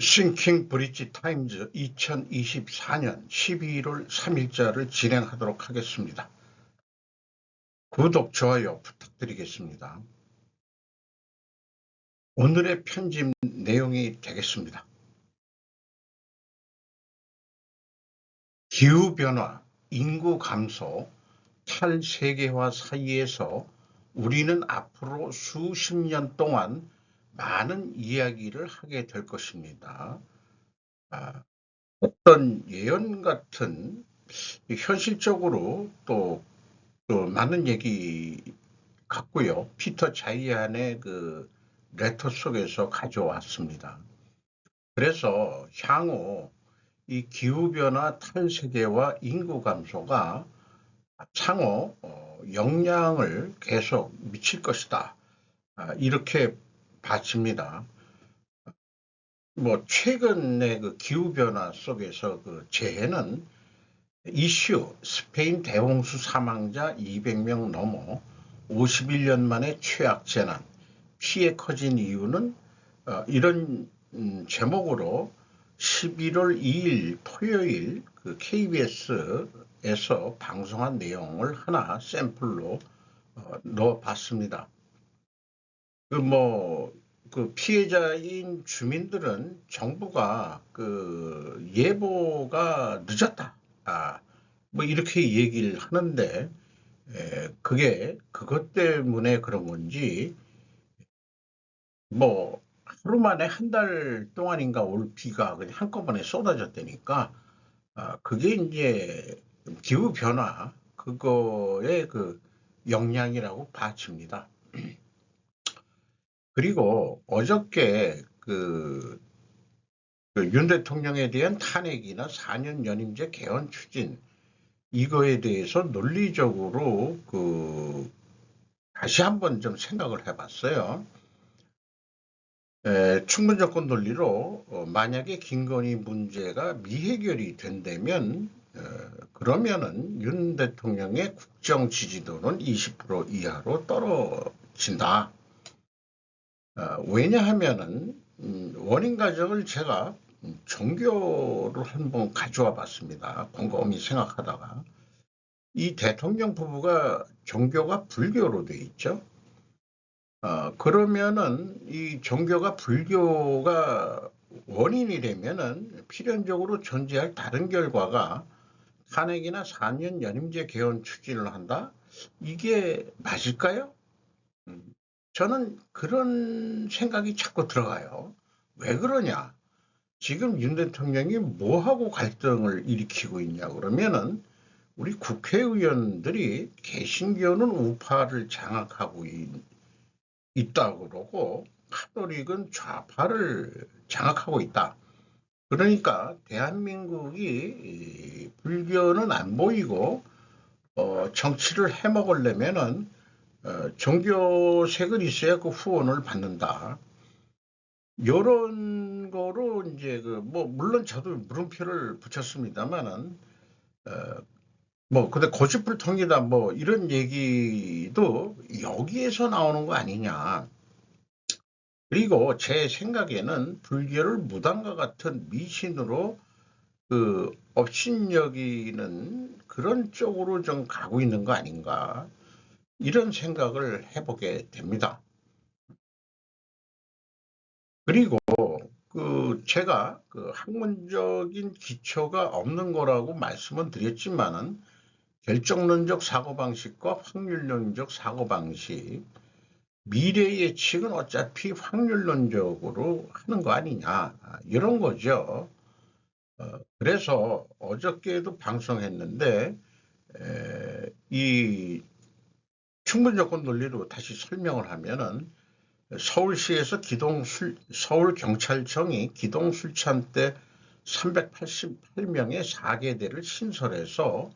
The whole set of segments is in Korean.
싱킹 브릿지 타임즈 2024년 12월 3일자를 진행하도록 하겠습니다. 구독, 좋아요 부탁드리겠습니다. 오늘의 편집 내용이 되겠습니다. 기후변화, 인구 감소, 탈세계화 사이에서 우리는 앞으로 수십 년 동안 많은 이야기를 하게 될 것입니다. 어떤 예언 같은 현실적으로 또 많은 얘기 같고요. 피터 자이안의 그 레터 속에서 가져왔습니다. 그래서 향후 이 기후변화, 탈세계와 인구 감소가 향후 영향을 계속 미칠 것이다. 이렇게 봤습니다. 최근의 그 기후변화 속에서 그 재해는 이슈 스페인 대홍수 사망자 200명 넘어 51년 만에 최악 재난, 피해 커진 이유는 이런 제목으로 11월 2일 토요일 그 KBS에서 방송한 내용을 하나 샘플로 넣어봤습니다. 그 피해자인 주민들은 정부가 그 예보가 늦었다. 이렇게 얘기를 하는데, 그게 그것 때문에 그런 건지, 하루 만에 한 달 동안인가 올 비가 그냥 한꺼번에 쏟아졌다니까, 그게 이제 기후변화, 그거의 그 영향이라고 봐집니다. 그리고 어저께 윤 대통령에 대한 탄핵이나 4년 연임제 개헌 추진, 이거에 대해서 논리적으로 다시 한번 좀 생각을 해봤어요. 충분조건 논리로 만약에 김건희 문제가 미해결이 된다면 그러면은 윤 대통령의 국정 지지도는 20% 이하로 떨어진다. 왜냐하면은 원인 가정을 제가 종교를 한번 가져와 봤습니다. 곰곰이 생각하다가 이 대통령 부부가 종교가 불교로 돼 있죠. 그러면은 이 종교가 불교가 원인이 되면은 필연적으로 존재할 다른 결과가 탄핵이나 4년 연임제 개헌 추진을 한다? 이게 맞을까요? 저는 그런 생각이 자꾸 들어가요. 왜 그러냐? 지금 윤 대통령이 뭐하고 갈등을 일으키고 있냐 그러면은 우리 국회의원들이 개신교는 우파를 장악하고 있다고 그러고 카톨릭은 좌파를 장악하고 있다. 그러니까 대한민국이 불교는 안 보이고 정치를 해먹으려면은 종교색을 있어야 그 후원을 받는다. 이런 거로 이제 물론 저도 물음표를 붙였습니다만은 근데 고집불통이다 이런 얘기도 여기에서 나오는 거 아니냐. 그리고 제 생각에는 불교를 무당과 같은 미신으로 업신여기는 그런 쪽으로 좀 가고 있는 거 아닌가. 이런 생각을 해보게 됩니다. 그리고 제가 학문적인 기초가 없는 거라고 말씀은 드렸지만은 결정론적 사고방식과 확률론적 사고방식, 미래 예측은 어차피 확률론적으로 하는 거 아니냐, 이런 거죠. 그래서 어저께도 방송했는데 이 충분조건 논리로 다시 설명을 하면은 서울시에서 서울경찰청이 기동술찬 때 388명의 4계대를 신설해서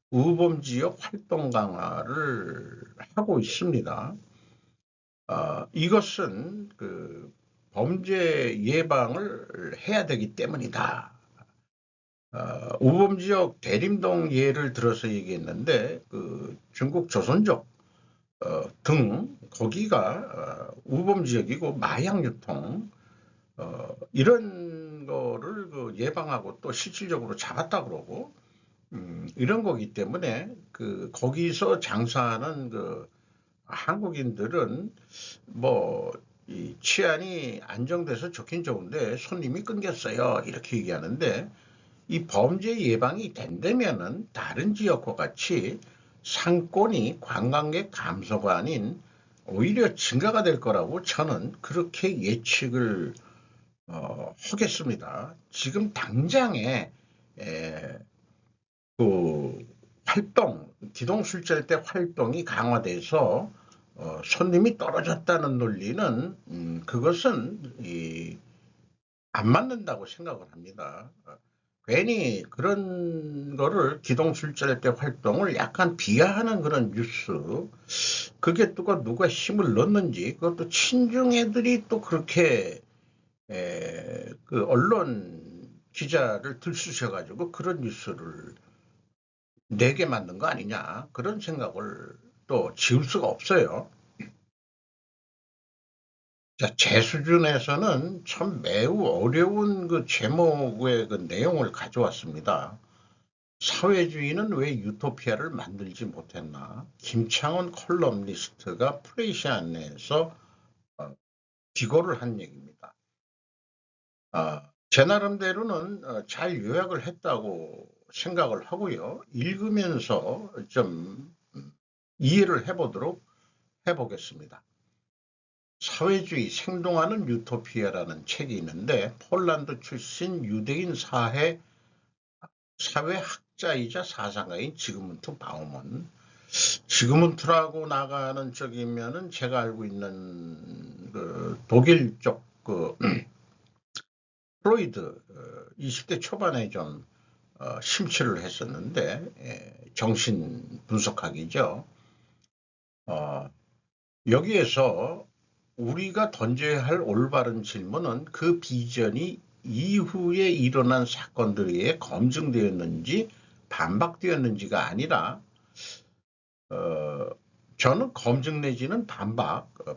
우범지역 활동 강화를 하고 있습니다. 이것은 범죄 예방을 해야 되기 때문이다. 우범지역 대림동 예를 들어서 얘기했는데 중국 조선족 등 거기가 우범지역이고 마약 유통, 이런 거를 그 예방하고 또 실질적으로 잡았다 그러고 이런 거기 때문에 그 거기서 장사하는 그 한국인들은 뭐 이 치안이 안정돼서 좋긴 좋은데 손님이 끊겼어요 이렇게 얘기하는데 이 범죄 예방이 된다면은 다른 지역과 같이 상권이 관광객 감소가 아닌 오히려 증가가 될 거라고 저는 그렇게 예측을 하겠습니다. 지금 당장에 에, 그 활동, 기동술제대 활동이 강화돼서 손님이 떨어졌다는 논리는 그것은 안 맞는다고 생각을 합니다. 괜히 그런 거를 기동술제대 활동을 약간 비하하는 그런 뉴스, 그게 또 누가 힘을 넣는지, 그것도 친중 애들이 또 그렇게 그 언론 기자를 들쑤셔가지고 그런 뉴스를 내게 만든 거 아니냐 그런 생각을 또 지울 수가 없어요. 자, 제 수준에서는 참 매우 어려운 그 제목의 그 내용을 가져왔습니다. 사회주의는 왜 유토피아를 만들지 못했나? 김창원 컬럼니스트가 플레이시안에서 기고를 한 얘기입니다. 제 나름대로는 잘 요약을 했다고 생각을 하고요. 읽으면서 좀 이해를 해보겠습니다. 사회주의 생동하는 유토피아라는 책이 있는데 폴란드 출신 유대인 사회학자이자 사상가인 지그문트 바우먼, 지그문트라고 나가는 쪽이면은 제가 알고 있는 그 독일 쪽그 프로이드 20대 초반에 좀 심취를 했었는데 정신 분석학이죠. 여기에서 우리가 던져야 할 올바른 질문은 그 비전이 이후에 일어난 사건들에 의해 검증되었는지 반박되었는지가 아니라 저는 검증 내지는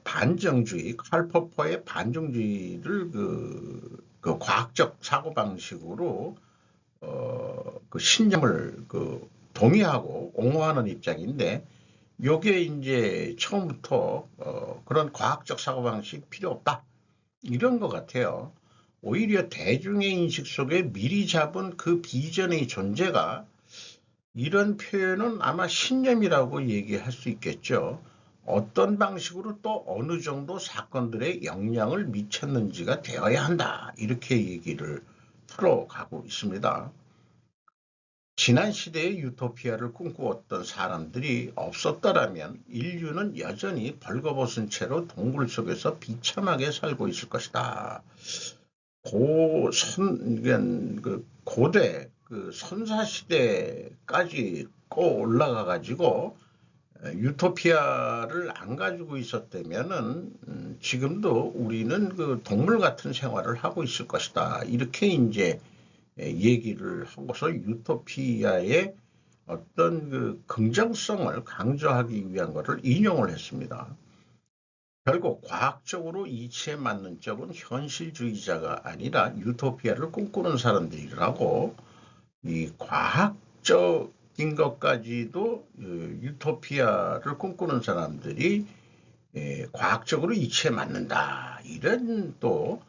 반정주의, 칼 포퍼의 반정주의를 그 과학적 사고방식으로 그 신념을 동의하고 옹호하는 입장인데 요게 이제 처음부터 그런 과학적 사고방식 필요 없다 이런 것 같아요. 오히려 대중의 인식 속에 미리 잡은 그 비전의 존재가 이런 표현은 아마 신념이라고 얘기할 수 있겠죠. 어떤 방식으로 또 어느 정도 사건들에 영향을 미쳤는지가 되어야 한다. 이렇게 얘기를 풀어가고 있습니다. 지난 시대의 유토피아를 꿈꾸었던 사람들이 없었더라면 인류는 여전히 벌거벗은 채로 동굴 속에서 비참하게 살고 있을 것이다. 고대 그 선사시대까지 꼭 올라가 가지고 유토피아를 안 가지고 있었다면은 지금도 우리는 그 동물 같은 생활을 하고 있을 것이다. 이렇게 이제 얘기를 하고서 유토피아의 어떤 그 긍정성을 강조하기 위한 것을 인용을 했습니다. 결국 과학적으로 이치에 맞는 쪽은 현실주의자가 아니라 유토피아를 꿈꾸는 사람들이라고 이 과학적인 것까지도 유토피아를 꿈꾸는 사람들이 과학적으로 이치에 맞는다. 이런 또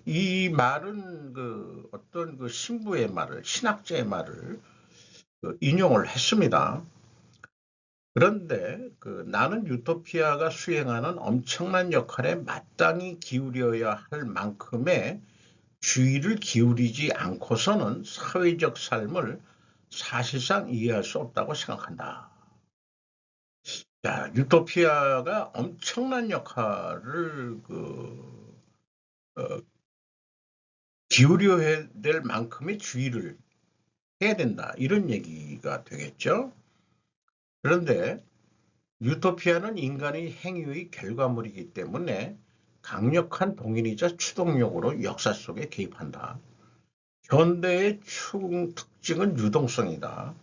이 말은 그 어떤 그 신부의 말을 신학자의 말을 인용을 했습니다. 그런데 나는 유토피아가 수행하는 엄청난 역할에 마땅히 기울여야 할 만큼의 주의를 기울이지 않고서는 사회적 삶을 사실상 이해할 수 없다고 생각한다. 자, 유토피아가 엄청난 역할을 기울여야 될 만큼의 주의를 해야 된다. 이런 얘기가 되겠죠. 그런데 유토피아는 인간의 행위의 결과물이기 때문에 강력한 동인이자 추동력으로 역사 속에 개입한다. 현대의 특징은 유동성이다.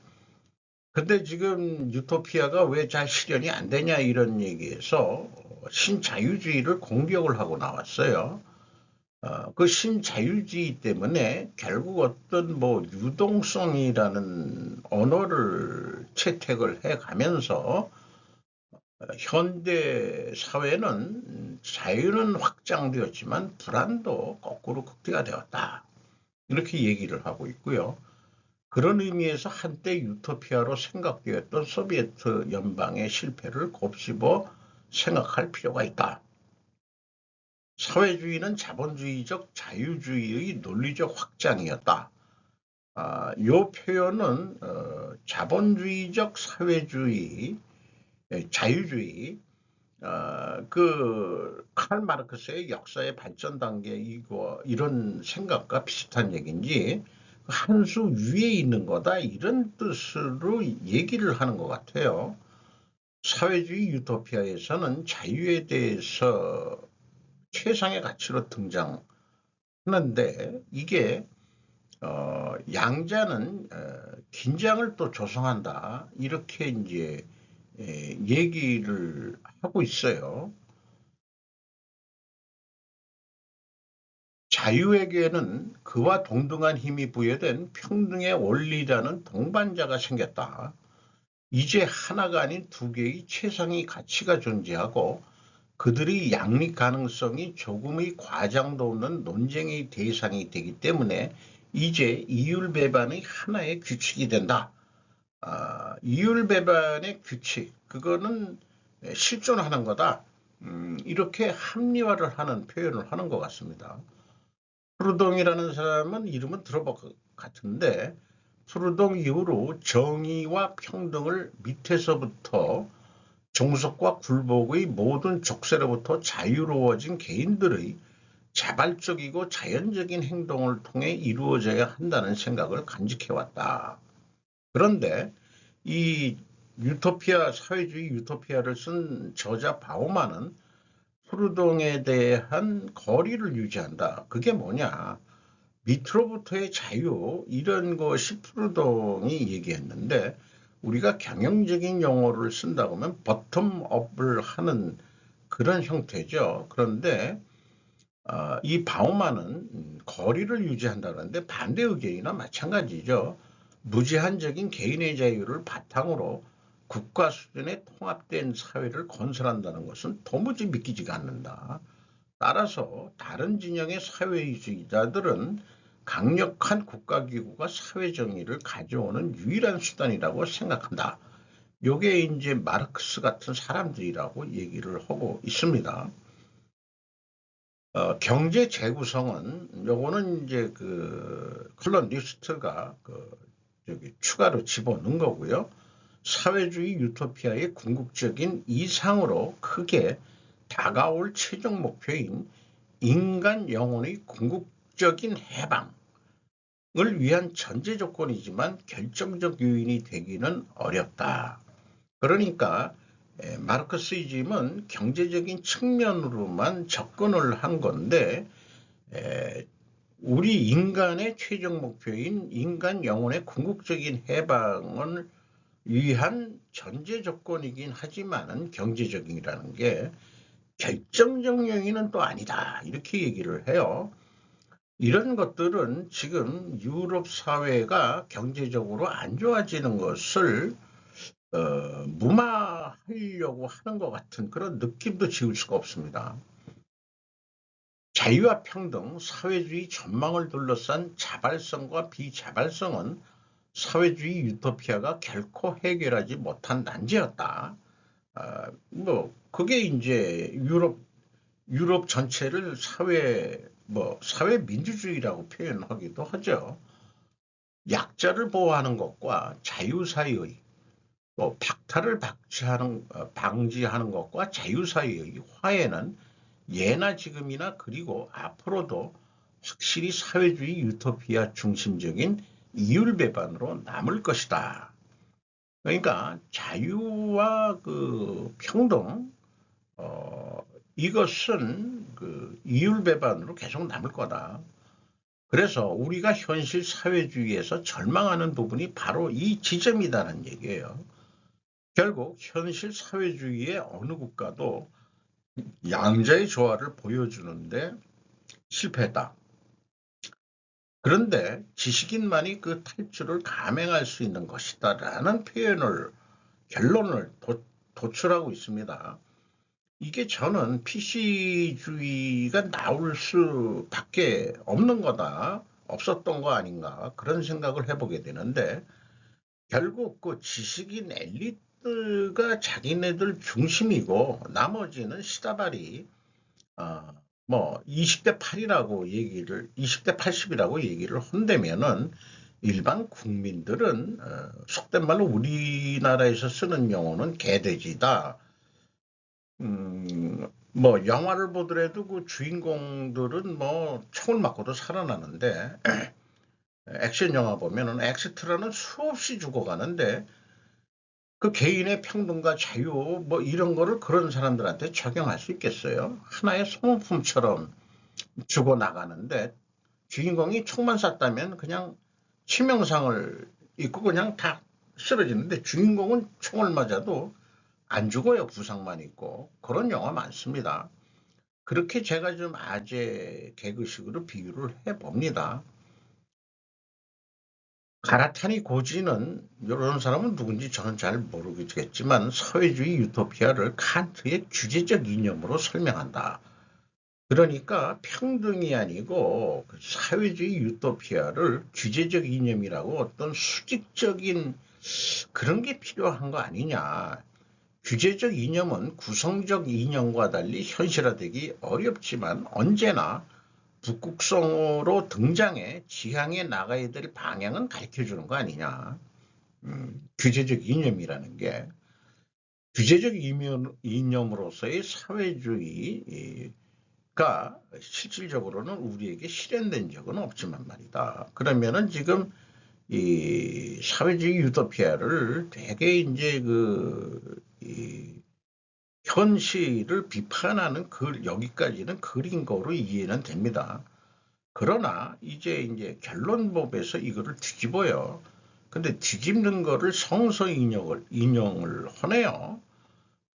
근데 지금 유토피아가 왜 잘 실현이 안 되냐 이런 얘기에서 신자유주의를 공격을 하고 나왔어요. 그 신자유주의 때문에 결국 어떤 뭐 유동성이라는 언어를 채택을 해가면서 현대 사회는 자유는 확장되었지만 불안도 거꾸로 극대화되었다. 이렇게 얘기를 하고 있고요. 그런 의미에서 한때 유토피아로 생각되었던 소비에트 연방의 실패를 곱씹어 생각할 필요가 있다. 사회주의는 자본주의적 자유주의의 논리적 확장이었다. 이 표현은 자본주의적 사회주의, 자유주의, 그 칼 마르크스의 역사의 발전 단계 이런 생각과 비슷한 얘기인지 한 수 위에 있는 거다 이런 뜻으로 얘기를 하는 것 같아요. 사회주의 유토피아에서는 자유에 대해서 최상의 가치로 등장하는데 이게 양자는 긴장을 또 조성한다 이렇게 이제 얘기를 하고 있어요. 자유에게는 그와 동등한 힘이 부여된 평등의 원리라는 동반자가 생겼다. 이제 하나가 아닌 두 개의 최상의 가치가 존재하고 그들의 양립 가능성이 조금의 과장도 없는 논쟁의 대상이 되기 때문에 이제 이율배반의 하나의 규칙이 된다. 이율배반의 규칙, 그거는 실존하는 거다. 이렇게 합리화를 하는 표현을 하는 것 같습니다. 프루동이라는 사람은 이름은 들어볼 것 같은데 프루동 이후로 정의와 평등을 밑에서부터 종속과 굴복의 모든 족쇄로부터 자유로워진 개인들의 자발적이고 자연적인 행동을 통해 이루어져야 한다는 생각을 간직해왔다. 그런데 이 유토피아, 사회주의 유토피아를 쓴 저자 바우만은 프루동에 대한 거리를 유지한다. 그게 뭐냐? 밑으로부터의 자유 이런 것이 프루동이 얘기했는데 우리가 경영적인 용어를 쓴다고 하면 버텀업을 하는 그런 형태죠. 그런데 이 바우만은 거리를 유지한다는데 반대 의견이나 마찬가지죠. 무제한적인 개인의 자유를 바탕으로 국가 수준의 통합된 사회를 건설한다는 것은 도무지 믿기지가 않는다. 따라서 다른 진영의 사회주의자들은 강력한 국가기구가 사회정의를 가져오는 유일한 수단이라고 생각한다. 요게 이제 마르크스 같은 사람들이라고 얘기를 하고 있습니다. 경제 재구성은 요거는 이제 그 컬런 리스트가 추가로 집어넣은 거고요. 사회주의 유토피아의 궁극적인 이상으로 크게 다가올 최종 목표인 인간 영혼의 궁극적인 해방을 위한 전제 조건이지만 결정적 요인이 되기는 어렵다. 그러니까 마르크시즘은 경제적인 측면으로만 접근을 한 건데 우리 인간의 최종 목표인 인간 영혼의 궁극적인 해방을 위한 전제 조건이긴 하지만은 경제적이라는 게 결정적 요인은 또 아니다. 이렇게 얘기를 해요. 이런 것들은 지금 유럽 사회가 경제적으로 안 좋아지는 것을 무마하려고 하는 것 같은 그런 느낌도 지울 수가 없습니다. 자유와 평등, 사회주의 전망을 둘러싼 자발성과 비자발성은 사회주의 유토피아가 결코 해결하지 못한 난제였다. 그게 이제 유럽 전체를 사회 민주주의라고 표현하기도 하죠. 약자를 보호하는 것과 자유 사이의 박탈을 방지하는 것과 자유 사이의 화해는 예나 지금이나 그리고 앞으로도 확실히 사회주의 유토피아 중심적인 이율배반으로 남을 것이다. 그러니까 자유와 그 평등 이것은 그 이율배반으로 계속 남을 거다. 그래서 우리가 현실 사회주의에서 절망하는 부분이 바로 이 지점이다는 얘기예요. 결국 현실 사회주의의 어느 국가도 양자의 조화를 보여주는데 실패했다. 그런데 지식인만이 그 탈출을 감행할 수 있는 것이다라는 결론을 도출하고 있습니다. 이게 저는 PC주의가 나올 수밖에 없는 거다. 없었던 거 아닌가 그런 생각을 해보게 되는데 결국 그 지식인 엘리트가 자기네들 중심이고 나머지는 시다발이 뭐 20대 8이라고 20대 80이라고 얘기를 한다면은 일반 국민들은 속된 말로 우리나라에서 쓰는 용어는 개돼지다. 뭐 영화를 보더라도 그 주인공들은 뭐 총을 맞고도 살아나는데 액션 영화 보면은 엑스트라는 수없이 죽어가는데 그 개인의 평등과 자유 뭐 이런 거를 그런 사람들한테 적용할 수 있겠어요? 하나의 소모품처럼 죽어나가는데 주인공이 총만 쐈다면 그냥 치명상을 입고 그냥 다 쓰러지는데 주인공은 총을 맞아도 안 죽어요. 부상만 있고. 그런 영화 많습니다. 그렇게 제가 좀 아재 개그식으로 비유를 해봅니다. 가라타니 고지는 이런 사람은 누군지 저는 잘 모르겠지만 사회주의 유토피아를 칸트의 주제적 이념으로 설명한다. 그러니까 평등이 아니고 그 사회주의 유토피아를 주제적 이념이라고 어떤 수직적인 그런 게 필요한 거 아니냐. 규제적 이념은 구성적 이념과 달리 현실화되기 어렵지만 언제나 북극성으로 등장해 지향해 나가야 될 방향은 가르쳐주는 거 아니냐. 규제적 이념이라는 게 규제적 이념으로서의 사회주의가 실질적으로는 우리에게 실현된 적은 없지만 말이다. 그러면은 지금 이 사회주의 유토피아를 되게 이제 이 현실을 비판하는 여기까지는 그린 거로 이해는 됩니다. 그러나 이제 결론법에서 이거를 뒤집어요. 근데 뒤집는 거를 성서 인용을 하네요.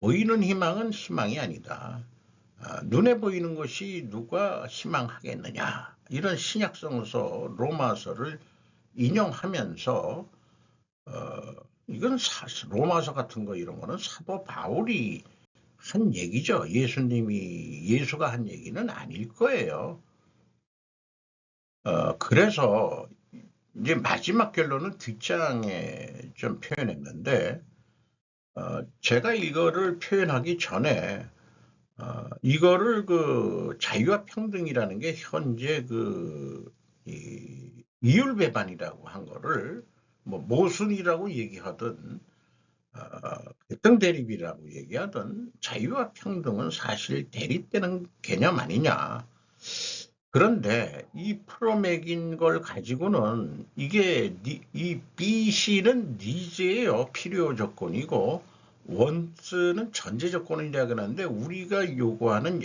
보이는 희망은 희망이 아니다. 눈에 보이는 것이 누가 희망하겠느냐. 이런 신약성서 로마서를 인용하면서 이건 로마서 같은 거 이런 거는 사도 바울이 한 얘기죠. 예수가 한 얘기는 아닐 거예요. 그래서 이제 마지막 결론은 뒷장에 좀 표현했는데, 제가 이거를 표현하기 전에, 이거를 그 자유와 평등이라는 게 현재 이율배반이라고 한 거를 뭐 모순이라고 얘기하든, 백등 대립이라고 얘기하든 자유와 평등은 사실 대립되는 개념 아니냐. 그런데 이 풀어매긴 걸 가지고는 이 BC는 니즈예요. 필요 조건이고 원스는 전제 조건이라고 하는데 우리가 요구하는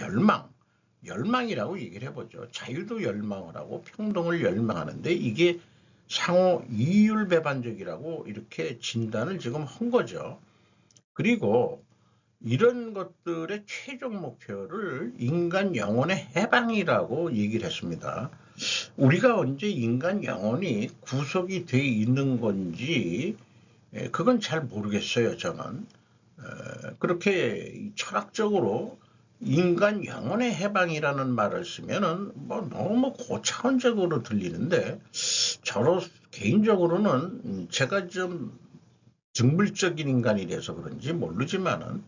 열망이라고 얘기를 해보죠. 자유도 열망을 하고 평등을 열망하는데 이게 상호 이율배반적이라고 이렇게 진단을 지금 한 거죠. 그리고 이런 것들의 최종 목표를 인간 영혼의 해방이라고 얘기를 했습니다. 우리가 언제 인간 영혼이 구속이 돼 있는 건지 그건 잘 모르겠어요. 저는 그렇게 철학적으로 인간 영혼의 해방이라는 말을 쓰면은 뭐 너무 고차원적으로 들리는데 개인적으로는 제가 좀 정물적인 인간이라서 그런지 모르지만은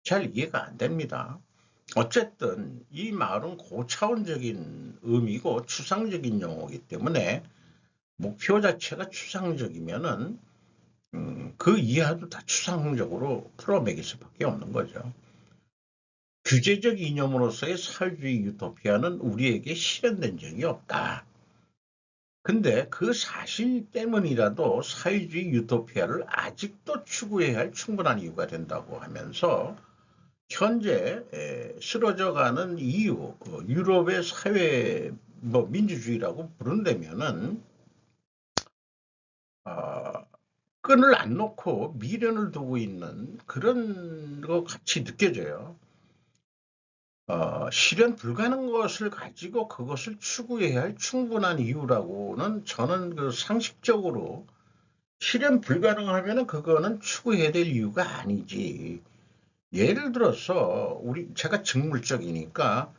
잘 이해가 안 됩니다. 어쨌든 이 말은 고차원적인 의미고 추상적인 용어이기 때문에 목표 자체가 추상적이면은 그 이하도 다 추상적으로 풀어매길 수밖에 없는 거죠. 규제적 이념으로서의 사회주의 유토피아는 우리에게 실현된 적이 없다. 근데 그 사실 때문이라도 사회주의 유토피아를 아직도 추구해야 할 충분한 이유가 된다고 하면서 현재 쓰러져가는 이유, 유럽의 사회 뭐 민주주의라고 부른다면은 끈을 안 놓고 미련을 두고 있는 그런 거 같이 느껴져요. 실현 불가능한 것을 가지고 그것을 추구해야 할 충분한 이유라고는 저는 그 상식적으로 실현 불가능하면은 그거는 추구해야 될 이유가 아니지. 예를 들어서 제가 직물적이니까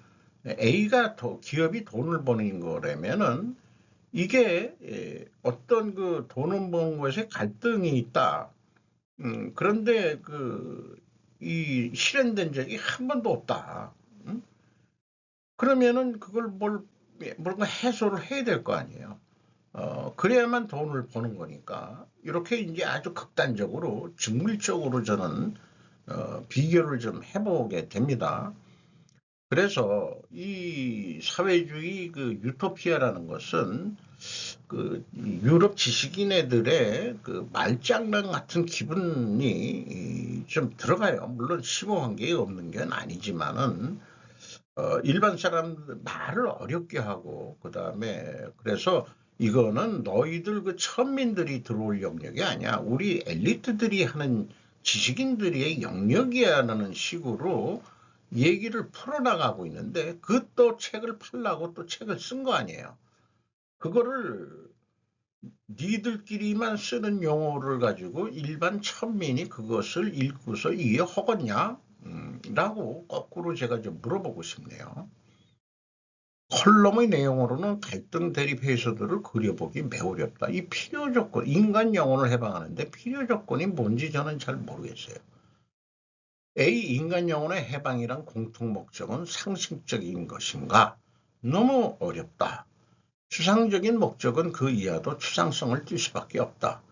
A가 기업이 돈을 버는 거라면은 이게 어떤 그 돈을 버는 것에 갈등이 있다. 그런데 이 실현된 적이 한 번도 없다. 그러면은 그걸 뭔가 해소를 해야 될 거 아니에요. 그래야만 돈을 버는 거니까. 이렇게 이제 아주 극단적으로, 직물적으로 저는, 비교를 좀 해보게 됩니다. 그래서 이 사회주의 유토피아라는 것은 유럽 지식인애들의 말장난 같은 기분이 좀 들어가요. 물론 심오한 게 없는 게 아니지만은, 일반 사람들 말을 어렵게 하고, 그 다음에, 그래서 이거는 너희들 천민들이 들어올 영역이 아니야. 우리 엘리트들이 하는 지식인들의 영역이야라는 식으로 얘기를 풀어나가고 있는데, 또 책을 팔라고 또 책을 쓴 거 아니에요. 그거를 니들끼리만 쓰는 용어를 가지고 일반 천민이 그것을 읽고서 이해하겠냐? 라고 거꾸로 제가 좀 물어보고 싶네요. 컬럼의 내용으로는 갈등 대립 해소들을 그려보기 매우 어렵다. 이 필요 조건, 인간 영혼을 해방하는데 필요 조건이 뭔지 저는 잘 모르겠어요. A. 인간 영혼의 해방이란 공통 목적은 상식적인 것인가? 너무 어렵다. 추상적인 목적은 그 이하도 추상성을 띨 수밖에 없다.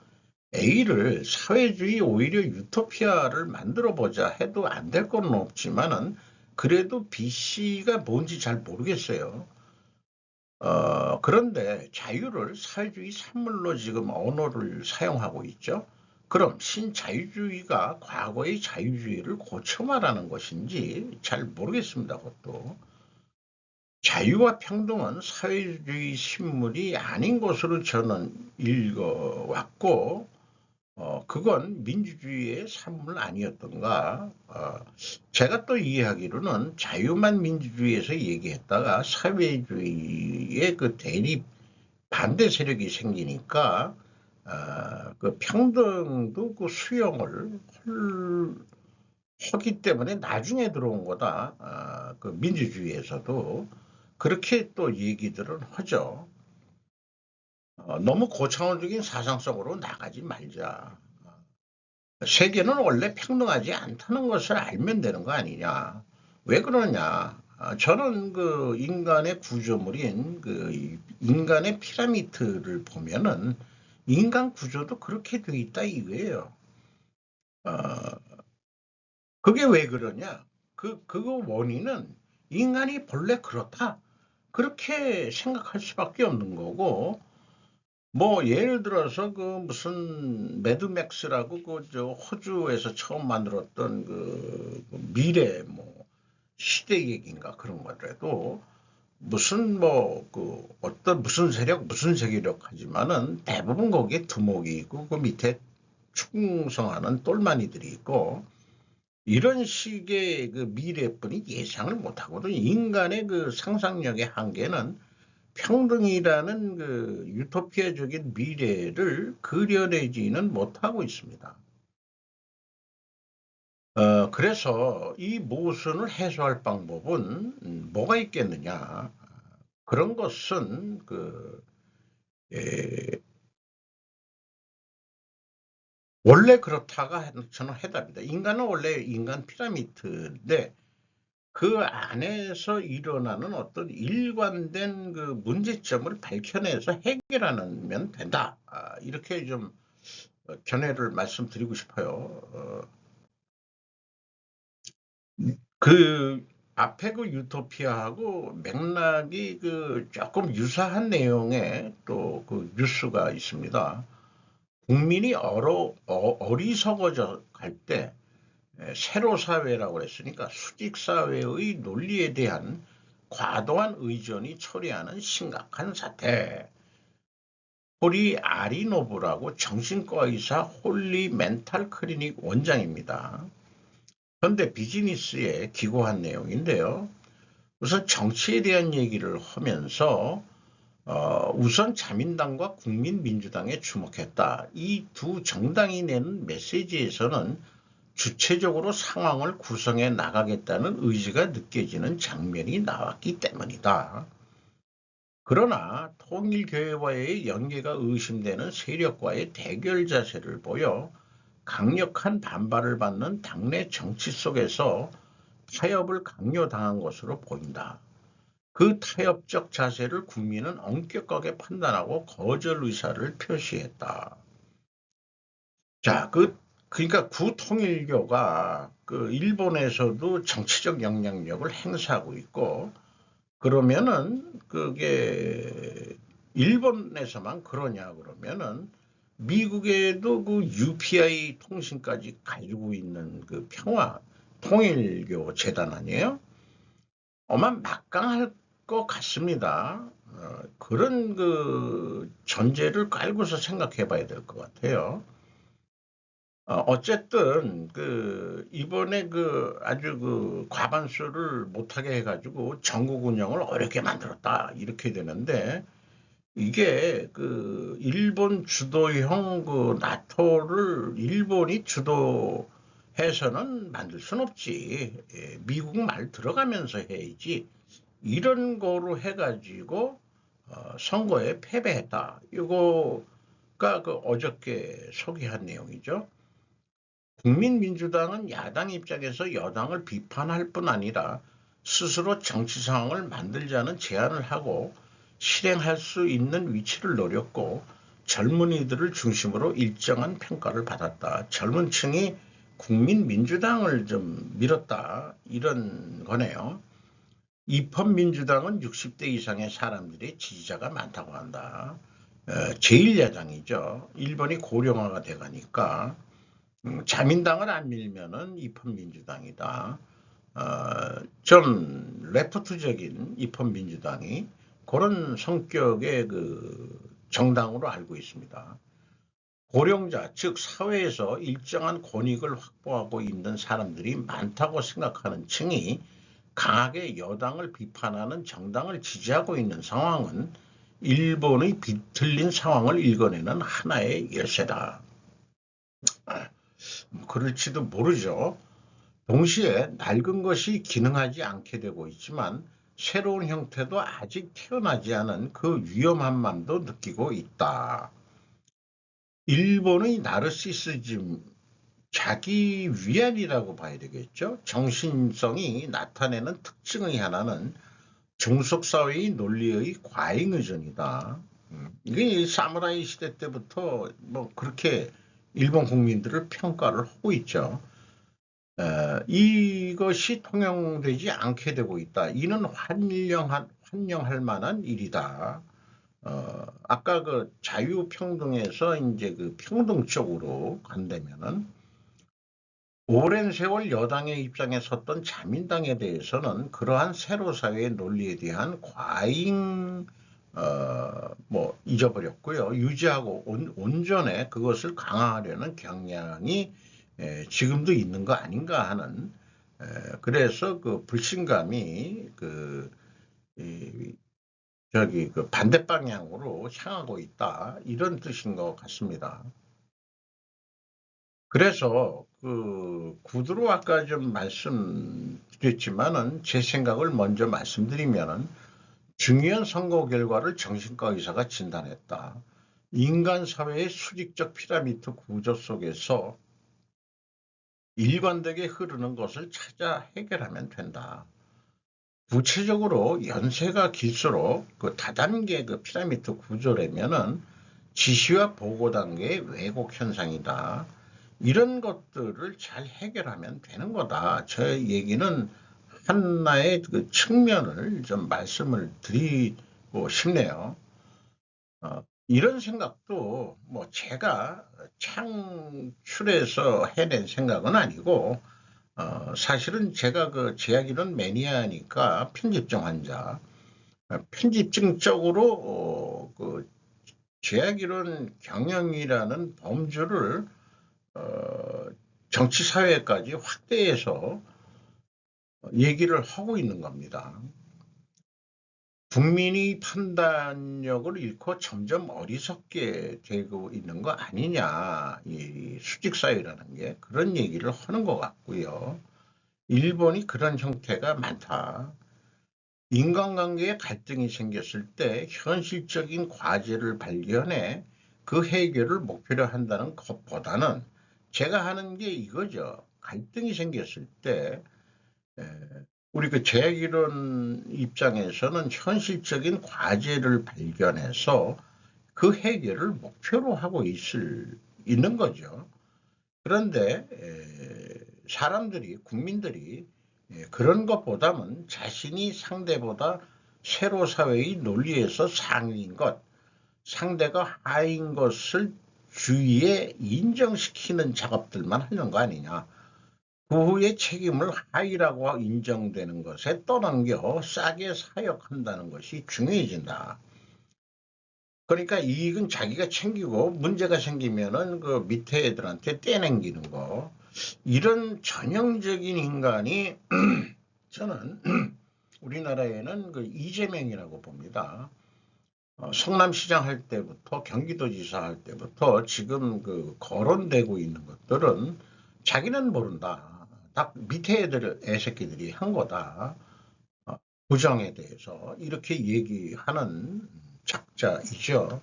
A를 사회주의 오히려 유토피아를 만들어보자 해도 안 될 건 없지만은 그래도 B, C가 뭔지 잘 모르겠어요. 그런데 자유를 사회주의 산물로 지금 언어를 사용하고 있죠. 그럼 신자유주의가 과거의 자유주의를 고쳐 말하는 것인지 잘 모르겠습니다. 그것도. 자유와 평등은 사회주의 신물이 아닌 것으로 저는 읽어왔고, 그건 민주주의의 산물 아니었던가. 제가 또 이해하기로는 자유만 민주주의에서 얘기했다가 사회주의의 대립 반대 세력이 생기니까 그 평등도 수용을 하기 때문에 나중에 들어온 거다. 그 민주주의에서도 그렇게 또 얘기들은 하죠. 너무 고차원적인 사상성으로 나가지 말자. 세계는 원래 평등하지 않다는 것을 알면 되는 거 아니냐. 왜 그러냐. 저는 인간의 구조물인 인간의 피라미드를 보면은 인간 구조도 그렇게 돼 있다 이거예요. 그게 왜 그러냐. 그거 원인은 인간이 본래 그렇다. 그렇게 생각할 수밖에 없는 거고, 뭐 예를 들어서 무슨 매드맥스라고 호주에서 처음 만들었던 미래 시대 얘기인가 그런 거라도 무슨 어떤 무슨 세력 무슨 세계력 하지만은 대부분 거기에 두목이 있고 그 밑에 충성하는 똘마니들이 있고 이런 식의 미래뿐이 예상을 못하거든. 인간의 상상력의 한계는 평등이라는 유토피아적인 미래를 그려내지는 못하고 있습니다. 그래서 이 모순을 해소할 방법은 뭐가 있겠느냐. 그런 것은 원래 그렇다가 저는 해답이다. 인간은 원래 인간 피라미드인데 그 안에서 일어나는 어떤 일관된 문제점을 밝혀내서 해결하면 된다. 이렇게 좀 견해를 말씀드리고 싶어요. 앞에 유토피아하고 맥락이 조금 유사한 내용의 또 뉴스가 있습니다. 국민이 어리석어져 갈 때 세로 사회라고 했으니까 수직 사회의 논리에 대한 과도한 의존이 초래하는 심각한 사태. 홀리 아리노브라고 정신과 의사 홀리 멘탈 클리닉 원장입니다. 현대 비즈니스에 기고한 내용인데요. 우선 정치에 대한 얘기를 하면서 우선 자민당과 국민민주당에 주목했다. 이 두 정당이 내는 메시지에서는 주체적으로 상황을 구성해 나가겠다는 의지가 느껴지는 장면이 나왔기 때문이다. 그러나 통일교회와의 연계가 의심되는 세력과의 대결 자세를 보여 강력한 반발을 받는 당내 정치 속에서 타협을 강요당한 것으로 보인다. 그 타협적 자세를 국민은 엄격하게 판단하고 거절 의사를 표시했다. 자, 그러니까 구통일교가 그 일본에서도 정치적 영향력을 행사하고 있고, 그러면은 그게 일본에서만 그러냐 그러면은 미국에도 그 UPI 통신까지 가지고 있는 그 평화 통일교 재단 아니에요? 아마 막강할 것 같습니다. 그런 그 전제를 깔고서 생각해 봐야 될 것 같아요. 어쨌든 그 이번에 그 아주 그 과반수를 못하게 해가지고 전국 운영을 어렵게 만들었다 이렇게 되는데, 이게 그 일본 주도형 그 나토를 일본이 주도해서는 만들 순 없지. 미국 말 들어가면서 해야지. 이런 거로 해가지고 선거에 패배했다. 이거가 그 어저께 소개한 내용이죠. 국민민주당은 야당 입장에서 여당을 비판할 뿐 아니라 스스로 정치 상황을 만들자는 제안을 하고 실행할 수 있는 위치를 노렸고, 젊은이들을 중심으로 일정한 평가를 받았다. 젊은 층이 국민민주당을 좀 밀었다. 이런 거네요. 입헌민주당은 60대 이상의 사람들의 지지자가 많다고 한다. 제1야당이죠. 일본이 고령화가 돼가니까 자민당을 안 밀면은 입헌민주당이다. 좀 레프트적인 입헌민주당이 그런 성격의 그 정당으로 알고 있습니다. 고령자, 즉 사회에서 일정한 권익을 확보하고 있는 사람들이 많다고 생각하는 층이 강하게 여당을 비판하는 정당을 지지하고 있는 상황은 일본의 비틀린 상황을 읽어내는 하나의 열쇠다. 그럴지도 모르죠. 동시에 낡은 것이 기능하지 않게 되고 있지만 새로운 형태도 아직 태어나지 않은 그 위험함만도 느끼고 있다. 일본의 나르시시즘, 자기 위안이라고 봐야 되겠죠. 정신성이 나타내는 특징의 하나는 종속사회의 논리의 과잉의존이다. 이게 사무라이 시대 때부터 뭐 그렇게 일본 국민들을 평가를 하고 있죠. 이것이 통용되지 않게 되고 있다. 이는 환영할 만한 일이다. 아까 그 자유평등에서 이제 그 평등 쪽으로 간다면은 오랜 세월 여당의 입장에 섰던 자민당에 대해서는 그러한 세로 사회의 논리에 대한 과잉 뭐 잊어버렸고요. 유지하고 온전히 그것을 강화하려는 경향이 지금도 있는 거 아닌가 하는, 그래서 그 불신감이 저기 그 반대 방향으로 향하고 있다 이런 뜻인 것 같습니다. 그래서 그 구두로 아까 좀 말씀드렸지만은 제 생각을 먼저 말씀드리면은 중요한 선거 결과를 정신과 의사가 진단했다. 인간 사회의 수직적 피라미드 구조 속에서 일관되게 흐르는 것을 찾아 해결하면 된다. 구체적으로 연세가 길수록 그 다단계 그 피라미드 구조라면은 지시와 보고 단계의 왜곡 현상이다. 이런 것들을 잘 해결하면 되는 거다. 저 얘기는 하나의 그 측면을 좀 말씀을 드리고 싶네요. 이런 생각도 뭐 제가 창출해서 해낸 생각은 아니고, 사실은 제가 그 제약이론 매니아니까 편집증 환자, 편집증 쪽으로 그 제약이론 경영이라는 범주를 정치사회까지 확대해서 얘기를 하고 있는 겁니다. 국민이 판단력을 잃고 점점 어리석게 되고 있는 거 아니냐. 이 수직사회라는 게 그런 얘기를 하는 것 같고요. 일본이 그런 형태가 많다. 인간관계에 갈등이 생겼을 때 현실적인 과제를 발견해 그 해결을 목표로 한다는 것보다는 제가 하는 게 이거죠. 갈등이 생겼을 때 우리 그 재해기론 입장에서는 현실적인 과제를 발견해서 그 해결을 목표로 하고 있는 거죠. 그런데 사람들이, 국민들이 그런 것보다는 자신이 상대보다 세로 사회의 논리에서 상위인 것, 상대가 하인 것을 주위에 인정시키는 작업들만 하는 거 아니냐. 그 후에 책임을 하이라고 인정되는 것에 떠넘겨 싸게 사역한다는 것이 중요해진다. 그러니까 이익은 자기가 챙기고 문제가 생기면은 그 밑에 애들한테 떼냉기는 거. 이런 전형적인 인간이 저는 우리나라에는 그 이재명이라고 봅니다. 성남시장 할 때부터 경기도지사 할 때부터 지금 그 거론되고 있는 것들은 자기는 모른다. 딱 밑에 애들 애새끼들이 한 거다. 부정에 대해서 이렇게 얘기하는 작자이죠.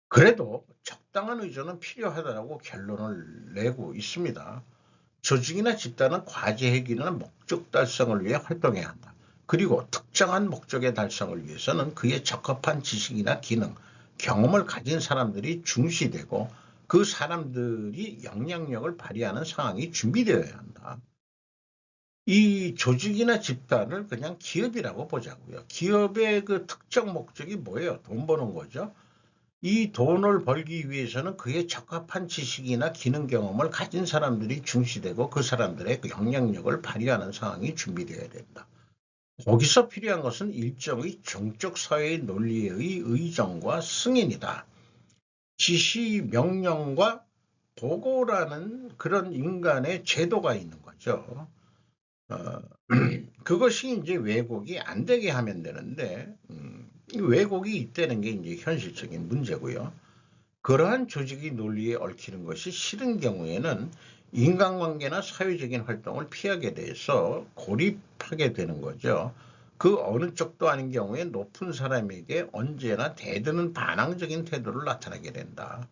그래도 적당한 의존은 필요하다고 결론을 내고 있습니다. 조직이나 집단은 과제 해결이나 목적 달성을 위해 활동해야 한다. 그리고 특정한 목적의 달성을 위해서는 그에 적합한 지식이나 기능, 경험을 가진 사람들이 중시되고 그 사람들이 영향력을 발휘하는 상황이 준비되어야 한다. 이 조직이나 집단을 그냥 기업이라고 보자고요. 기업의 그 특정 목적이 뭐예요? 돈 버는 거죠. 이 돈을 벌기 위해서는 그에 적합한 지식이나 기능 경험을 가진 사람들이 중시되고 그 사람들의 그 영향력을 발휘하는 상황이 준비되어야 된다. 거기서 필요한 것은 일정의 종적 사회의 논리의 의정과 승인이다. 지시, 명령과 보고라는 그런 인간의 제도가 있는 거죠. 그것이 이제 왜곡이 안 되게 하면 되는데 왜곡이 있다는 게 이제 현실적인 문제고요. 그러한 조직의 논리에 얽히는 것이 싫은 경우에는 인간관계나 사회적인 활동을 피하게 돼서 고립하게 되는 거죠. 그 어느 쪽도 아닌 경우에 높은 사람에게 언제나 대드는 반항적인 태도를 나타내게 된다.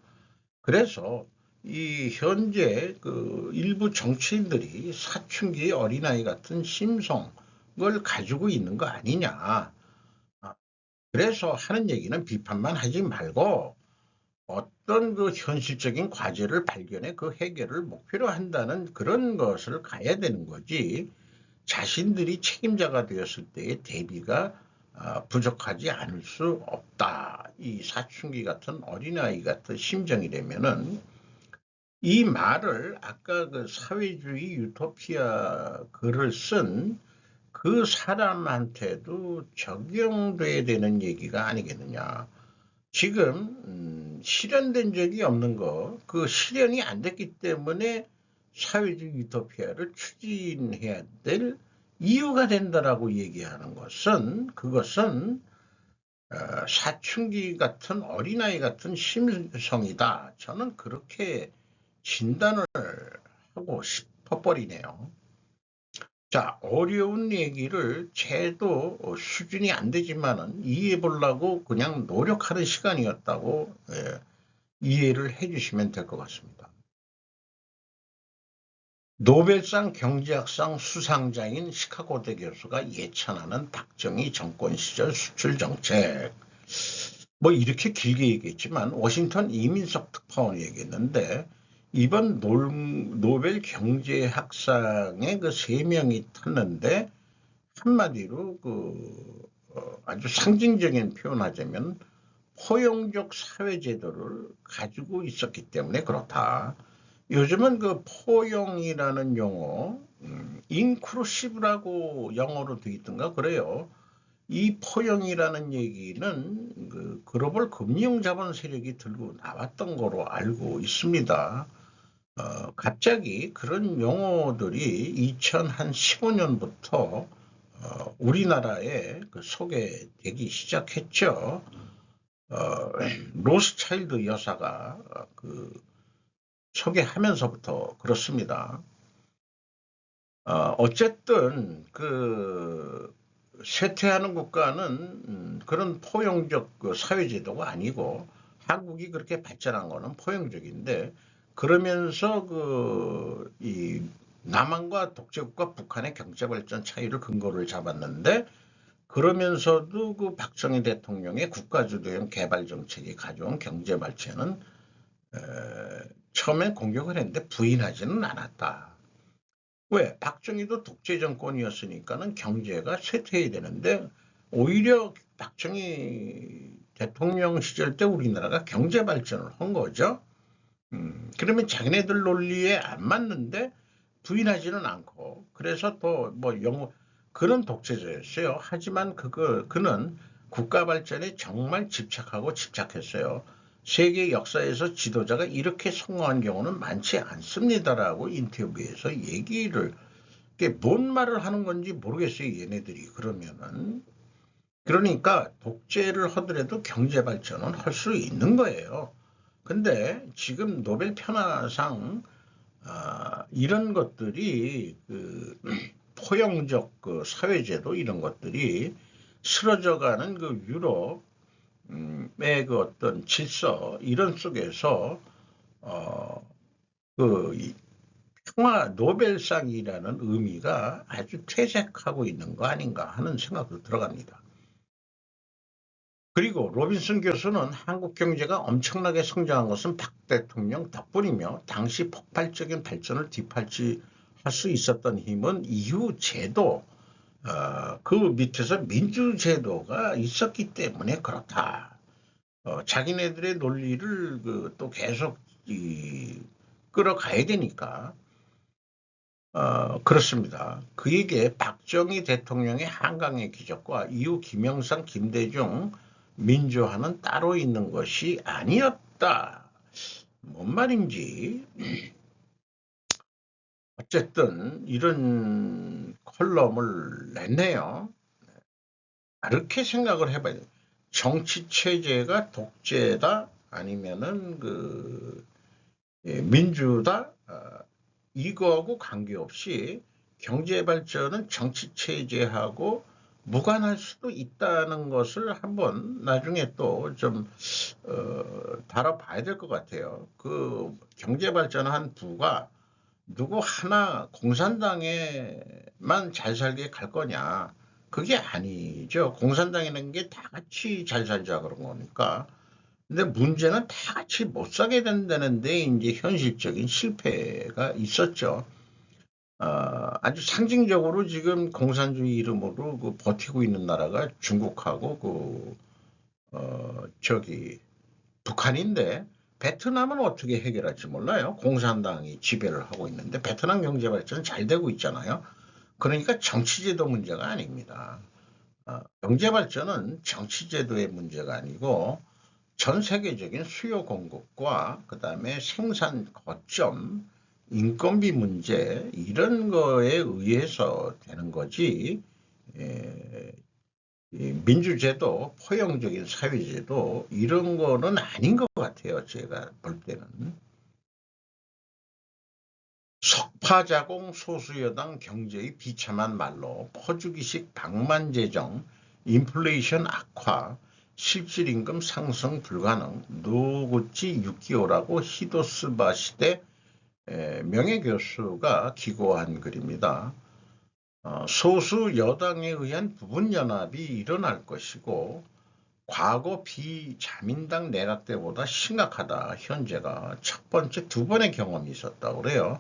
그래서 이 현재 그 일부 정치인들이 사춘기의 어린아이 같은 심성을 가지고 있는 거 아니냐. 그래서 하는 얘기는 비판만 하지 말고 어떤 그 현실적인 과제를 발견해 그 해결을 목표로 한다는 그런 것을 가야 되는 거지. 자신들이 책임자가 되었을 때의 대비가 부족하지 않을 수 없다. 이 사춘기 같은 어린아이 같은 심정이라면은 이 말을 아까 그 사회주의 유토피아 글을 쓴 그 사람한테도 적용돼야 되는 얘기가 아니겠느냐. 지금 실현된 적이 없는 거, 그 실현이 안 됐기 때문에 사회주의 유토피아를 추진해야 될 이유가 된다라고 얘기하는 것은 그것은 사춘기 같은 어린아이 같은 심성이다. 저는 그렇게 진단을 하고 싶어버리네요. 자, 어려운 얘기를 제도 수준이 안 되지만은 이해해 보려고 그냥 노력하는 시간이었다고 이해를 해 주시면 될 것 같습니다. 노벨상 경제학상 수상자인 시카고대 교수가 예찬하는 박정희 정권 시절 수출 정책. 뭐 이렇게 길게 얘기했지만 워싱턴 이민석 특파원이 얘기했는데 이번 노벨 경제학상에 그 3명이 탔는데 한마디로 그 아주 상징적인 표현하자면 포용적 사회제도를 가지고 있었기 때문에 그렇다. 요즘은 그 포용이라는 용어, 인클루시브라고 영어로 되어 있던가 그래요. 이 포용이라는 얘기는 그 글로벌 금융자본 세력이 들고 나왔던 거로 알고 있습니다. 갑자기 그런 용어들이 2015년부터 우리나라에 그 소개되기 시작했죠. 로스차일드 여사가 그 소개하면서부터 그렇습니다. 어쨌든 그 쇠퇴하는 국가는 그런 포용적 그 사회제도가 아니고 한국이 그렇게 발전한 거는 포용적인데 그러면서 이 남한과 독재국가 북한의 경제발전 차이를 근거를 잡았는데 그러면서도 그 박정희 대통령의 국가주도형 개발정책이 가져온 경제발전은 처음에 공격을 했는데 부인하지는 않았다. 왜? 박정희도 독재 정권이었으니까는 경제가 쇠퇴해야 되는데 오히려 박정희 대통령 시절 때 우리나라가 경제 발전을 한 거죠. 그러면 자기네들 논리에 안 맞는데 부인하지는 않고 그래서 또 뭐 그런 독재자였어요. 하지만 그는 국가 발전에 정말 집착했어요. 세계 역사에서 지도자가 이렇게 성공한 경우는 많지 않습니다라고 인터뷰에서 얘기를 뭔 말을 하는 건지 모르겠어요. 얘네들이 그러면은 그러니까 독재를 하더라도 경제 발전은 할 수 있는 거예요. 근데 지금 노벨 평화상 이런 것들이 그 포용적 그 사회제도 이런 것들이 쓰러져가는 그 유럽의 그 어떤 질서 이런 속에서 그 평화 노벨상이라는 의미가 아주 퇴색하고 있는 거 아닌가 하는 생각도 들어갑니다. 그리고 로빈슨 교수는 한국 경제가 엄청나게 성장한 것은 박 대통령 덕분이며 당시 폭발적인 발전을 뒷받침할 수 있었던 힘은 이후 제도 그 밑에서 민주제도가 있었기 때문에 그렇다. 자기네들의 논리를 또 계속 끌어가야 되니까 그렇습니다. 그에게 박정희 대통령의 한강의 기적과 이후 김영삼, 김대중 민주화는 따로 있는 것이 아니었다. 뭔 말인지 어쨌든 이런 컬럼을 냈네요. 그렇게 생각을 해봐야 돼요. 정치체제가 독재다 아니면은 민주다 이거하고 관계없이 경제발전은 정치체제하고 무관할 수도 있다는 것을 한번 나중에 또 좀 다뤄봐야 될 것 같아요. 그 경제발전한 부가 누구 하나 공산당에만 잘 살게 갈 거냐. 그게 아니죠. 공산당이라는 게 다 같이 잘 살자 그런 거니까. 근데 문제는 다 같이 못 사게 된다는데 이제 현실적인 실패가 있었죠. 아주 상징적으로 지금 공산주의 이름으로 버티고 있는 나라가 중국하고 북한인데 베트남은 어떻게 해결할지 몰라요. 공산당이 지배를 하고 있는데 베트남 경제 발전 잘 되고 있잖아요. 그러니까 정치제도 문제가 아닙니다. 경제 발전은 정치제도의 문제가 아니고 전 세계적인 수요 공급과 그다음에 생산 거점, 인건비 문제 이런 거에 의해서 되는 거지. 민주제도, 포용적인 사회제도 이런 거는 아닌 것 같아요. 제가 볼 때는. 석파자공 소수여당 경제의 비참한 말로 퍼주기식 방만재정, 인플레이션 악화, 실질임금 상승 불가능, 노구치 6개월하고 히도스바 시대 명예교수가 기고한 글입니다. 소수 여당에 의한 부분연합이 일어날 것이고 과거 비자민당 내각 때보다 심각하다. 현재가 첫 번째 두 번의 경험이 있었다고 그래요.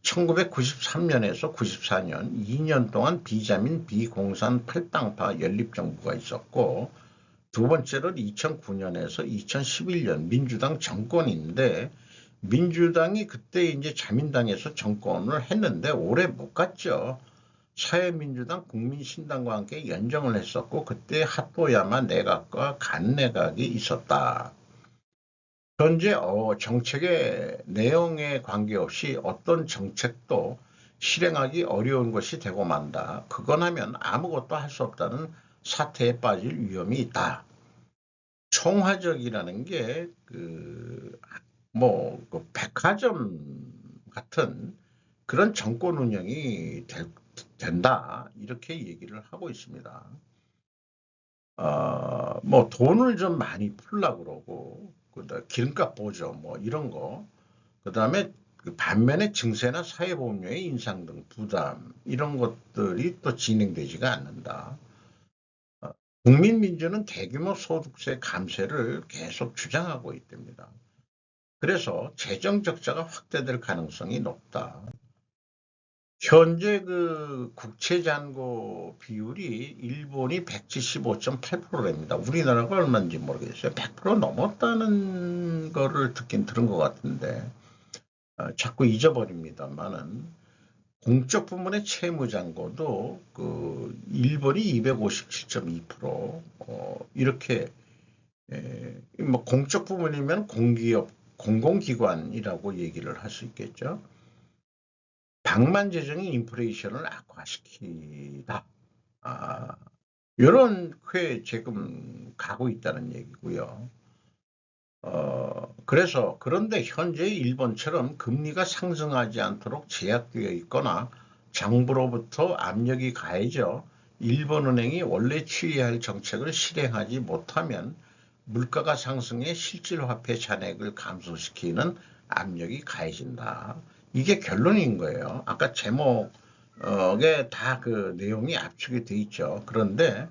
1993년에서 94년 2년 동안 비자민 비공산 팔당파 연립정부가 있었고 두 번째는 2009년에서 2011년 민주당 정권인데 민주당이 그때 이제 자민당에서 정권을 했는데 오래 못 갔죠. 사회민주당 국민신당과 함께 연정을 했었고 그때 하토야마 내각과 간내각이 있었다. 현재 정책의 내용에 관계없이 어떤 정책도 실행하기 어려운 것이 되고 만다. 그건 하면 아무것도 할 수 없다는 사태에 빠질 위험이 있다. 총화적이라는 게 그 백화점 같은 그런 정권 운영이 된다. 이렇게 얘기를 하고 있습니다. 뭐 돈을 좀 많이 풀려고 그러고, 기름값 보조 뭐 이런 거, 그 다음에 반면에 증세나 사회보험료의 인상 등 부담 이런 것들이 또 진행되지가 않는다. 국민민주는 대규모 소득세 감세를 계속 주장하고 있답니다. 그래서 재정 적자가 확대될 가능성이 높다. 현재 그 국채 잔고 비율이 일본이 175.8%랍니다. 우리나라가 얼마인지 모르겠어요. 100% 넘었다는 거를 들은 것 같은데 자꾸 잊어버립니다만은 공적 부문의 채무 잔고도 그 일본이 257.2% 이렇게 뭐 공적 부문이면 공기업 공공기관이라고 얘기를 할 수 있겠죠. 방만 재정이 인플레이션을 악화시키다. 이런 쾌 지금 가고 있다는 얘기고요. 그런데 현재 일본처럼 금리가 상승하지 않도록 제약되어 있거나 정부로부터 압력이 가해져 일본은행이 원래 취해야 할 정책을 실행하지 못하면 물가가 상승해 실질화폐 잔액을 감소시키는 압력이 가해진다. 이게 결론인 거예요. 아까 제목에 다 그 내용이 압축이 돼 있죠. 그런데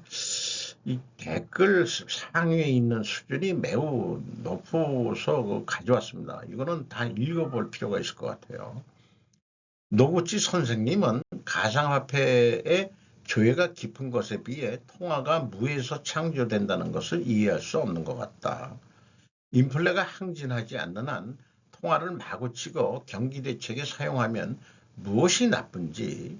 이 댓글 상위에 있는 수준이 매우 높아서 가져왔습니다. 이거는 다 읽어볼 필요가 있을 것 같아요. 노구치 선생님은 가상화폐의 조예가 깊은 것에 비해 통화가 무에서 창조된다는 것을 이해할 수 없는 것 같다. 인플레가 항진하지 않는 한 통화를 마구 찍어 경기대책에 사용하면 무엇이 나쁜지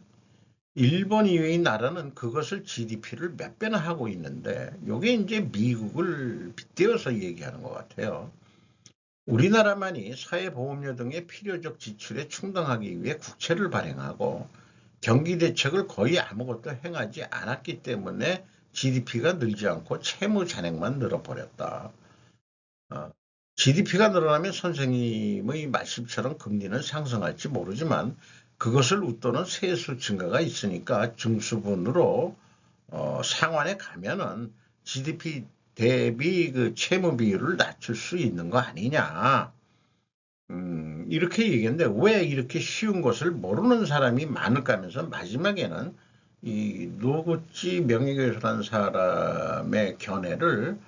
일본 이외의 나라는 그것을 GDP를 몇 배나 하고 있는데 이게 이제 미국을 빗대어서 얘기하는 것 같아요. 우리나라만이 사회보험료 등의 필요적 지출에 충당하기 위해 국채를 발행하고 경기대책을 거의 아무것도 행하지 않았기 때문에 GDP가 늘지 않고 채무 잔액만 늘어버렸다. GDP가 늘어나면 선생님의 말씀처럼 금리는 상승할지 모르지만 그것을 웃도는 세수 증가가 있으니까 중수분으로 상환에 가면은 GDP 대비 그 채무 비율을 낮출 수 있는 거 아니냐. 이렇게 얘기했는데 왜 이렇게 쉬운 것을 모르는 사람이 많을까 하면서 마지막에는 이 노구찌 명예교수라는 사람의 견해를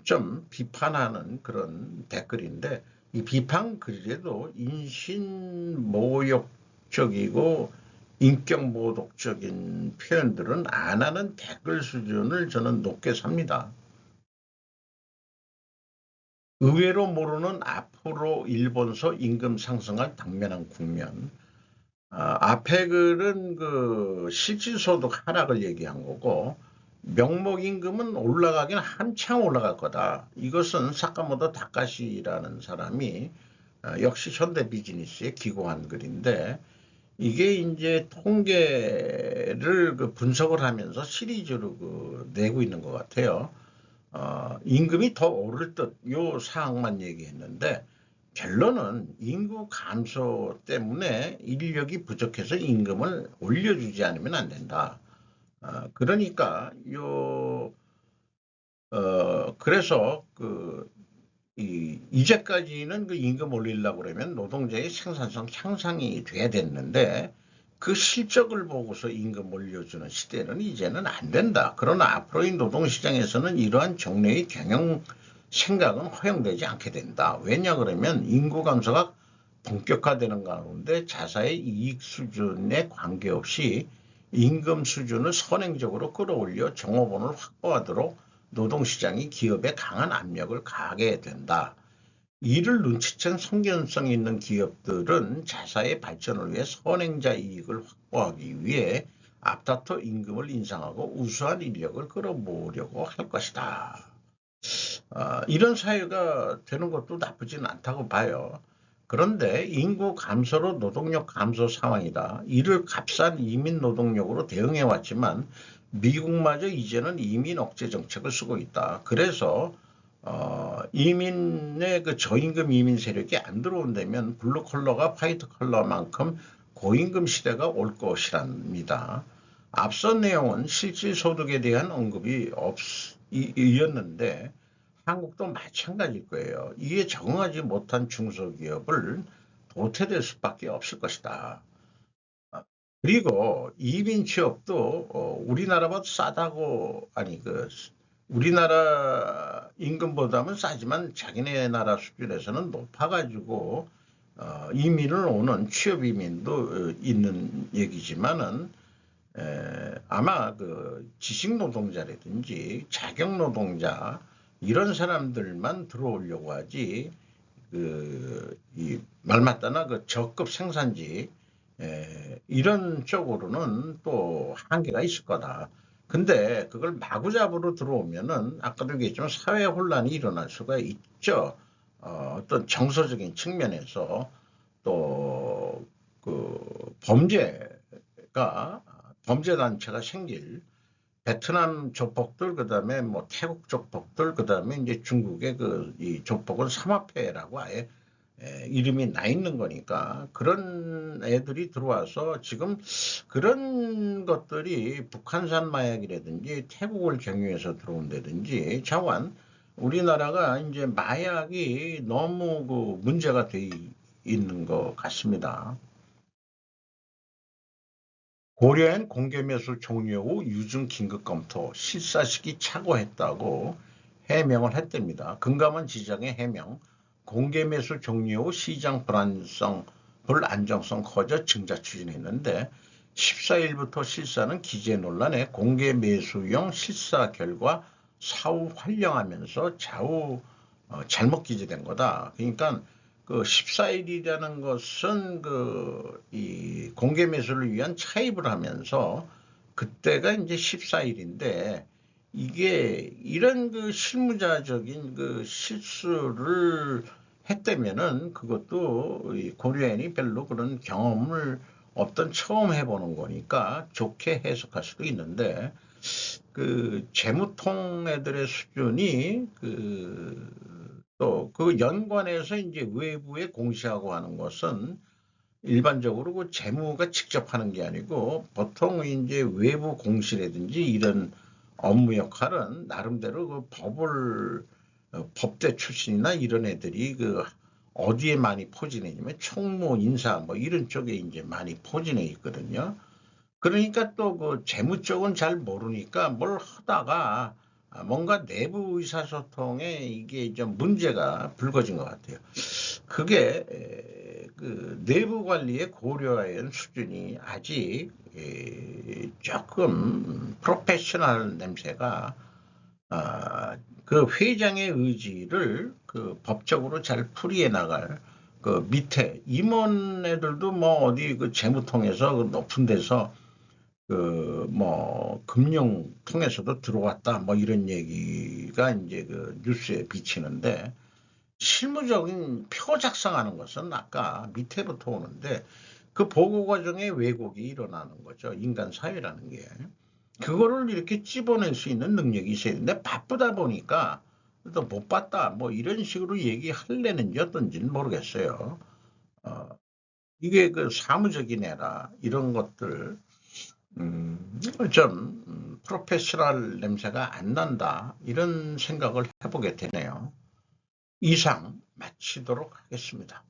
좀 비판하는 그런 댓글인데 이 비판 글에도 인신모욕적이고 인격모독적인 표현들은 안 하는 댓글 수준을 저는 높게 삽니다. 의외로 모르는 앞으로 일본서 임금 상승할 당면한 국면. 앞에 글은 그 실질소득 하락을 얘기한 거고 명목임금은 올라가긴 한창 올라갈 거다. 이것은 사카모토 다카시라는 사람이 역시 현대비즈니스에 기고한 글인데 이게 이제 통계를 그 분석을 하면서 시리즈로 그 내고 있는 것 같아요. 임금이 더 오를 듯 요 사항만 얘기했는데 결론은 인구 감소 때문에 인력이 부족해서 임금을 올려주지 않으면 안 된다. 그러니까 그래서 이제까지는 그 임금 올리려고 그러면 노동자의 생산성 향상이 돼야 됐는데 그 실적을 보고서 임금 올려주는 시대는 이제는 안 된다. 그러나 앞으로의 노동시장에서는 이러한 종류의 경영 생각은 허용되지 않게 된다. 왜냐 그러면 인구 감소가 본격화되는 가운데 자사의 이익 수준에 관계없이 임금 수준을 선행적으로 끌어올려 종업원을 확보하도록 노동시장이 기업에 강한 압력을 가하게 된다. 이를 눈치챈 성견성 있는 기업들은 자사의 발전을 위해 선행자 이익을 확보하기 위해 앞다퉈 임금을 인상하고 우수한 인력을 끌어모으려고 할 것이다. 이런 사회가 되는 것도 나쁘진 않다고 봐요. 그런데 인구 감소로 노동력 감소 상황이다. 이를 값싼 이민 노동력으로 대응해 왔지만 미국마저 이제는 이민 억제 정책을 쓰고 있다. 그래서 이민의 그 저임금 이민 세력이 안 들어온다면 블루 컬러가 화이트 컬러만큼 고임금 시대가 올 것이랍니다. 앞선 내용은 실질 소득에 대한 언급이 이었는데 한국도 마찬가지일 거예요. 이에 적응하지 못한 중소기업을 도태될 수밖에 없을 것이다. 그리고 이민 취업도 우리나라보다 싸다고, 아니 우리나라 임금보다는 싸지만 자기네 나라 수준에서는 높아가지고 이민을 오는 취업 이민도 있는 얘기지만은 아마 그 지식 노동자라든지 자격 노동자 이런 사람들만 들어오려고 하지 말 맞다나 그 저급 생산지 이런 쪽으로는 또 한계가 있을 거다. 근데 그걸 마구잡이로 들어오면은 아까도 얘기했지만 사회 혼란이 일어날 수가 있죠. 어떤 정서적인 측면에서 또 그 범죄 단체가 생길 베트남 조폭들, 그다음에 뭐 태국 조폭들, 그다음에 이제 중국의 이 조폭은 삼합회라고 아예 이름이 나 있는 거니까 그런 애들이 들어와서 지금 그런 것들이 북한산 마약이라든지 태국을 경유해서 들어온다든지 차관 우리나라가 이제 마약이 너무 그 문제가 돼 있는 것 같습니다. 고려엔 공개매수 종료 후 유증 긴급 검토 실사시기 착오했다고 해명을 했답니다. 금감원 지장의 해명, 공개매수 종료 후 시장 불안정성 커져 증자 추진했는데 14일부터 실사는 기재 논란에 공개매수용 실사 결과 사후 활용하면서 좌우 잘못 기재된 거다. 그러니까 그 14일이라는 것은 이 공개 매수를 위한 차입을 하면서 그때가 이제 14일인데 이게 이런 그 실무자적인 그 실수를 했다면은 그것도 고려인이 별로 그런 경험을 없던 처음 해보는 거니까 좋게 해석할 수도 있는데 그 재무통 애들의 수준이 또 그 연관해서 이제 외부에 공시하고 하는 것은 일반적으로 그 재무가 직접 하는 게 아니고 보통 이제 외부 공시라든지 이런 업무 역할은 나름대로 그 법대 출신이나 이런 애들이 어디에 많이 포진해 있냐면 총무 인사 뭐 이런 쪽에 이제 많이 포진해 있거든요. 그러니까 또 그 재무 쪽은 잘 모르니까 뭘 하다가 뭔가 내부 의사소통에 이게 좀 문제가 불거진 것 같아요. 그게 그 내부 관리의 고려한 수준이 아직 조금 프로페셔널 냄새가 그 회장의 의지를 그 법적으로 잘 풀이해 나갈 그 밑에 임원 애들도 뭐 어디 그 재무통에서 그 높은 데서 뭐 금융 통해서도 들어왔다 뭐 이런 얘기가 이제 그 뉴스에 비치는데 실무적인 표 작성하는 것은 아까 밑에부터 오는데 그 보고 과정에 왜곡이 일어나는 거죠. 인간 사회라는 게. 그거를 이렇게 찝어낼 수 있는 능력이 있어야 되는데 바쁘다 보니까 또 못 봤다 뭐 이런 식으로 얘기할래는지 어떤지는 모르겠어요. 이게 그 사무적인 애라 이런 것들 좀 프로페셔널 냄새가 안 난다 이런 생각을 해보게 되네요. 이상 마치도록 하겠습니다.